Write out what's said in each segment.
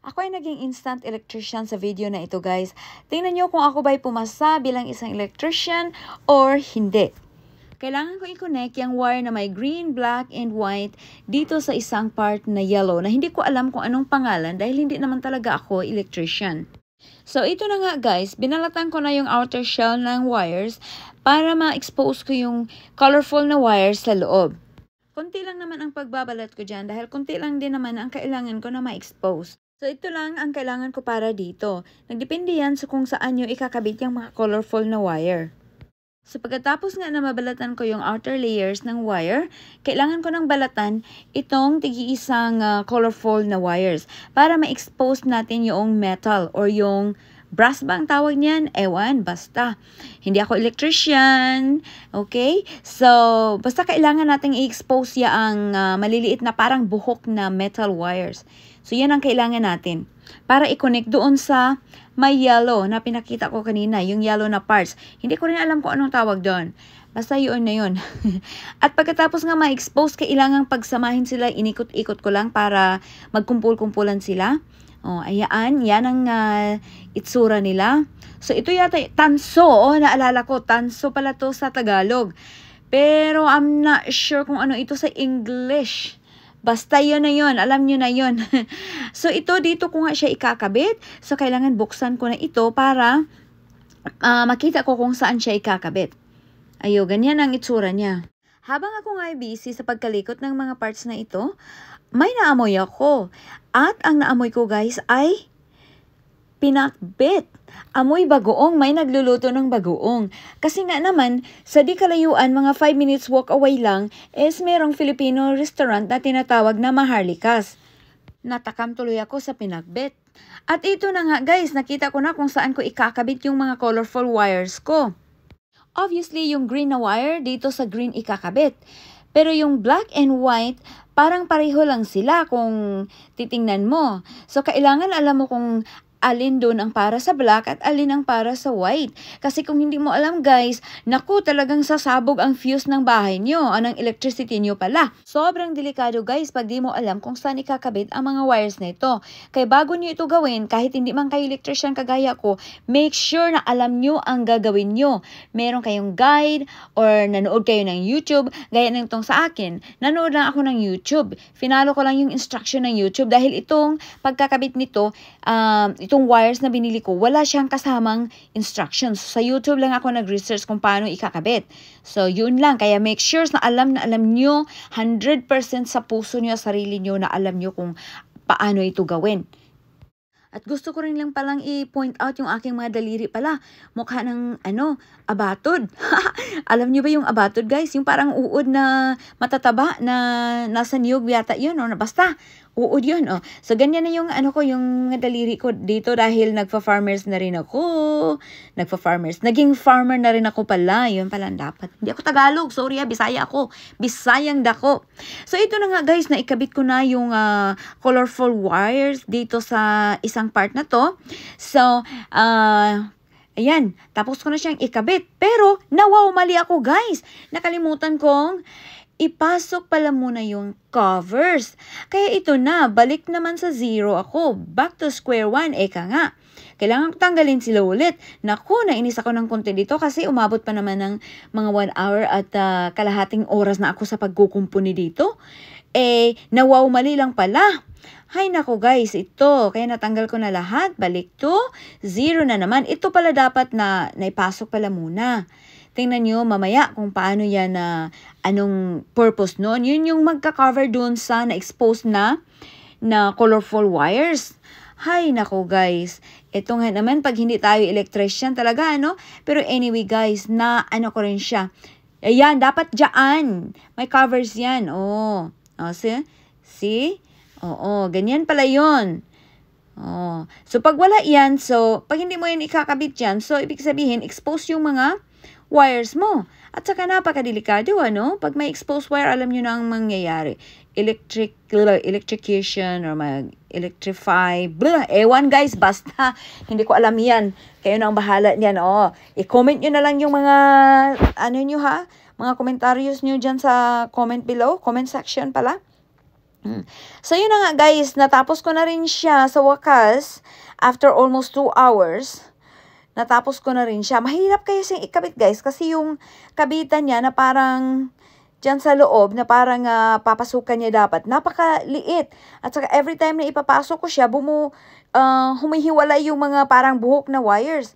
Ako ay naging instant electrician sa video na ito, guys. Tingnan nyo kung ako ba'y pumasa bilang isang electrician or hindi. Kailangan ko i-connect yung wire na may green, black, and white dito sa isang part na yellow na hindi ko alam kung anong pangalan dahil hindi naman talaga ako electrician. So, ito na nga guys, binalatan ko na yung outer shell ng wires para ma-expose ko yung colorful na wires sa loob. Kunti lang naman ang pagbabalat ko dyan dahil kunti lang din naman ang kailangan ko na ma-expose. So, ito lang ang kailangan ko para dito. Nagdepende yan sa kung saan nyo ikakabit yung mga colorful na wire. So, pagkatapos nga na mabalatan ko yung outer layers ng wire, kailangan ko ng balatan itong tigi-isang colorful na wires para ma-expose natin yung metal or yung brass ba ang tawag niyan? Ewan, basta. Hindi ako electrician. Okay? So, basta kailangan nating i-expose ang maliliit na parang buhok na metal wires. So, yan ang kailangan natin. Para i-connect doon sa may yellow na pinakita ko kanina, yung yellow na parts. Hindi ko rin alam kung anong tawag doon. Basta yun na yun. At pagkatapos nga ma-expose, kailangan pagsamahin sila, inikot-ikot ko lang para magkumpul-kumpulan sila. Oh, ayan, yan ang itsura nila. So, ito yata, tanso, naalala ko, tanso pala to sa Tagalog. Pero, I'm not sure kung ano ito sa English. Basta yun na yun, alam nyo na yun. So, ito, dito ko nga siya ikakabit. So, kailangan buksan ko na ito para makita ko kung saan siya ikakabit. Ayo, ganyan ang itsura niya. Habang ako nga ay busy sa pagkalikot ng mga parts na ito, may naamoy ako. At ang naamoy ko guys ay pinakbit. Amoy bagoong, may nagluluto ng bagoong. Kasi nga naman, sa di kalayuan, mga 5 minutes walk away lang, is merong Filipino restaurant na tinatawag na Maharlikas. Natakam tuloy ako sa pinakbit. At ito na nga guys, nakita ko na kung saan ko ikakabit yung mga colorful wires ko. Obviously, yung green na wire, dito sa green ikakabit. Pero yung black and white, parang pareho lang sila kung titingnan mo. So, kailangan alam mo kung alin doon ang para sa black at alin ang para sa white. Kasi kung hindi mo alam guys, naku talagang sasabog ang fuse ng bahay nyo o ng electricity nyo pala. Sobrang delikado guys pag di mo alam kung saan ikakabit ang mga wires na ito. Kaya bago nyo ito gawin, kahit hindi man kayo electrician kagaya ko, make sure na alam nyo ang gagawin nyo. Meron kayong guide or nanood kayo ng YouTube, gaya ng itong sa akin. Nanood lang ako ng YouTube. Finalo ko lang yung instruction ng YouTube dahil itong pagkakabit nito, itong wires na binili ko, wala siyang kasamang instructions. Sa YouTube lang ako nag-research kung paano ikakabit. So, yun lang. Kaya make sure na alam nyo 100% sa puso nyo, sarili nyo na alam nyo kung paano ito gawin. At gusto ko rin lang palang i-point out yung aking mga daliri pala. Mukha ng, abatod. Alam nyo ba yung abatod, guys? Yung parang uod na matataba na nasa niyog yata yun. O, basta, uod yun. O. So, ganyan na yung, yung daliri ko dito dahil nagpa-farmers na rin ako. Naging farmer na rin ako pala. Yun pala dapat. Hindi ako Tagalog. Sorry, Bisaya ako. Bisayang dako. So, ito na nga, guys, na ikabit ko na yung colorful wires dito sa isang part na to. So, ayan, tapos ko na siyang ikabit. Pero, mali ako guys. Nakalimutan kong ipasok pala muna yung covers. Kaya ito na, balik naman sa 0 ako. Back to square 1, eka nga. Kailangan ko tanggalin sila ulit. Naku, nainis ako ng konti dito kasi umabot pa naman ng mga 1 hour at kalahating oras na ako sa pagkukumpuni dito. Mali lang pala. Hay nako guys, ito. Kaya natanggal ko na lahat. Balik to 0 na naman. Ito pala dapat na naipasok pala muna. Tingnan nyo mamaya kung paano yan anong purpose nun. Yun yung magka-cover dun sa na-expose na colorful wires. Hay nako guys. Ito nga naman pag hindi tayo electrician talaga Pero anyway guys, ko rin siya. Ayan, dapat dyan. May covers yan. Oh, see? Oo, ganyan pala yun. Oh. So, pag wala yan, pag hindi mo yan ikakabit yan, ibig sabihin, expose yung mga wires mo. At saka napakadelikado, pag may exposed wire, alam nyo na ang mangyayari. Electrocution or mag-electrify. Ewan guys, basta. Hindi ko alam yan. Kayo na ang bahala niyan. I-comment nyo na lang yung mga, mga komentaryos nyo dyan sa comment below. Comment section pala. So, yun na nga guys, natapos ko na rin siya sa wakas, after almost 2 hours, natapos ko na rin siya. Mahirap kaya siyang ikabit guys, kasi yung kabitan niya na parang dyan sa loob, na parang papasukan niya dapat, napakaliit. At saka every time na ipapasok ko siya, humihiwala yung mga parang buhok na wires.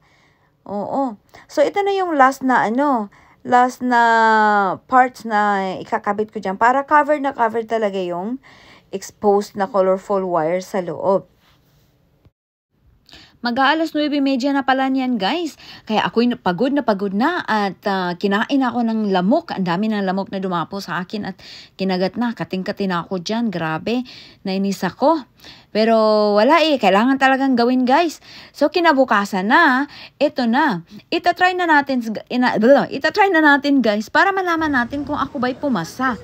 Oo. So, ito na yung last na parts na ikakabit ko dyan para cover na cover talaga yung exposed na colorful wire sa loob. Mag-aalas 9:30 na pala niyan guys. Kaya ako'y pagod na at kinain ako ng lamok. Ang dami ng lamok na dumapo sa akin at kinagat na. Kating-kating ako dyan. Grabe. Nainis ako. Pero wala kailangan talagang gawin guys. So kinabukasan na, ito na. Itatry na natin guys para malaman natin kung ako ba'y pumasa.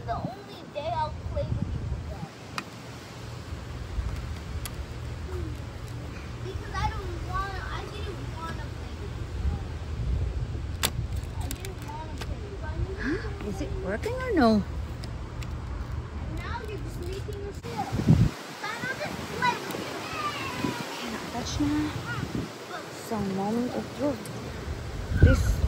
Is it working or no? Now you're just making yourself. Stand on this plate. Cannot touch na. Some moment of truth. Please.